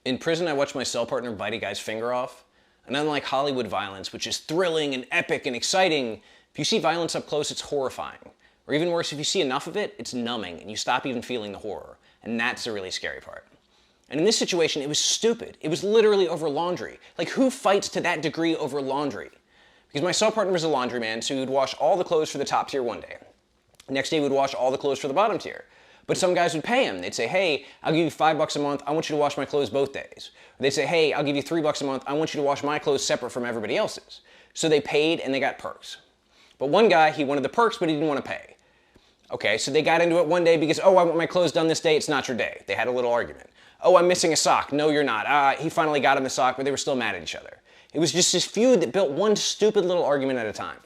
In prison, I watched my cell partner bite a guy's finger off. And unlike Hollywood violence, which is thrilling and epic and exciting, if you see violence up close, it's horrifying. Or even worse, if you see enough of it, it's numbing and you stop even feeling the horror. And that's the really scary part. And in this situation, it was stupid. It was literally over laundry. Like, who fights to that degree over laundry? Because my cell partner was a laundryman, so he would wash all the clothes for the top tier one day. The next day, he would wash all the clothes for the bottom tier. But some guys would pay him. They'd say, hey, I'll give you $5 a month. I want you to wash my clothes both days. Or they'd say, hey, I'll give you $3 a month. I want you to wash my clothes separate from everybody else's. So they paid and they got perks. But one guy, he wanted the perks, but he didn't want to pay. Okay, so they got into it one day because, oh, I want my clothes done this day. It's not your day. They had a little argument. Oh, I'm missing a sock. No, you're not. He finally got him the sock, but they were still mad at each other. It was just this feud that built one stupid little argument at a time.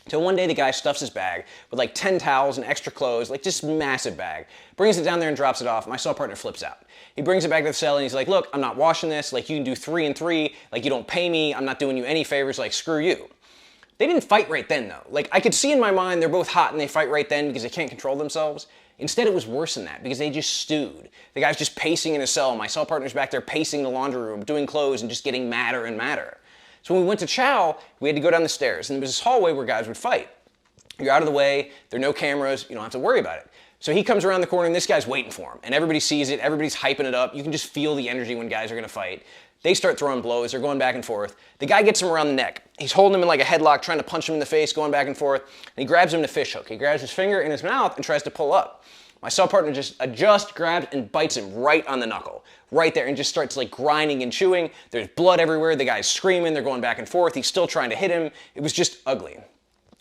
So one day the guy stuffs his bag with like 10 towels and extra clothes, like just massive bag, brings it down there and drops it off. My cell partner flips out. He brings it back to the cell and he's like, look, I'm not washing this. Like, you can do 3 and 3. Like, you don't pay me. I'm not doing you any favors. Like, screw you. They didn't fight right then though. Like, I could see in my mind they're both hot and they fight right then because they can't control themselves. Instead, it was worse than that because they just stewed. The guy's just pacing in his cell. My cell partner's back there pacing the laundry room, doing clothes and just getting madder and madder. So when we went to chow, we had to go down the stairs and there was this hallway where guys would fight. You're out of the way, there are no cameras, you don't have to worry about it. So he comes around the corner and this guy's waiting for him. And everybody sees it, everybody's hyping it up. You can just feel the energy when guys are gonna fight. They start throwing blows, they're going back and forth. The guy gets him around the neck. He's holding him in like a headlock, trying to punch him in the face, going back and forth. And he grabs him in a fish hook. He grabs his finger in his mouth and tries to pull up. My cell partner just grabs and bites him right on the knuckle. Right there, and just starts like grinding and chewing. There's blood everywhere, the guy's screaming, they're going back and forth. He's still trying to hit him. It was just ugly.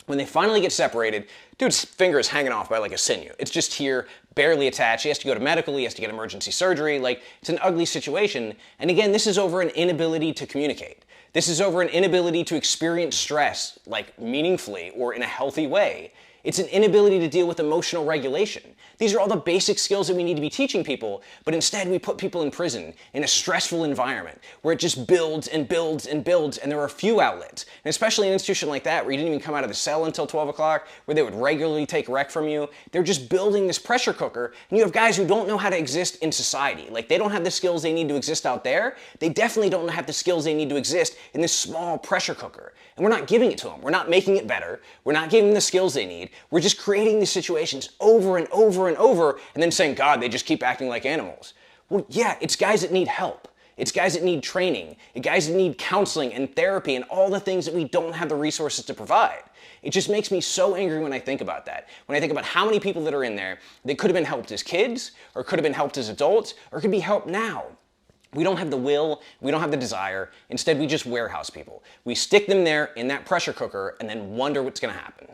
When they finally get separated, dude's finger is hanging off by like a sinew. It's just here, barely attached. He has to go to medical, he has to get emergency surgery. Like, it's an ugly situation. And again, this is over an inability to communicate. This is over an inability to experience stress, like meaningfully or in a healthy way. It's an inability to deal with emotional regulation. These are all the basic skills that we need to be teaching people, but instead we put people in prison in a stressful environment where it just builds and builds and builds, and there are few outlets. And especially an institution like that where you didn't even come out of the cell until 12 o'clock, where they would regularly take rec from you, they're just building this pressure cooker, and you have guys who don't know how to exist in society. Like, they don't have the skills they need to exist out there. They definitely don't have the skills they need to exist in this small pressure cooker. And we're not giving it to them. We're not making it better. We're not giving them the skills they need. We're just creating these situations over and over and over, and then saying, God, they just keep acting like animals. Well, yeah, it's guys that need help. It's guys that need training. It's guys that need counseling and therapy and all the things that we don't have the resources to provide. It just makes me so angry when I think about that. When I think about how many people that are in there that could have been helped as kids, or could have been helped as adults, or could be helped now. We don't have the will, we don't have the desire. Instead, we just warehouse people. We stick them there in that pressure cooker and then wonder what's gonna happen.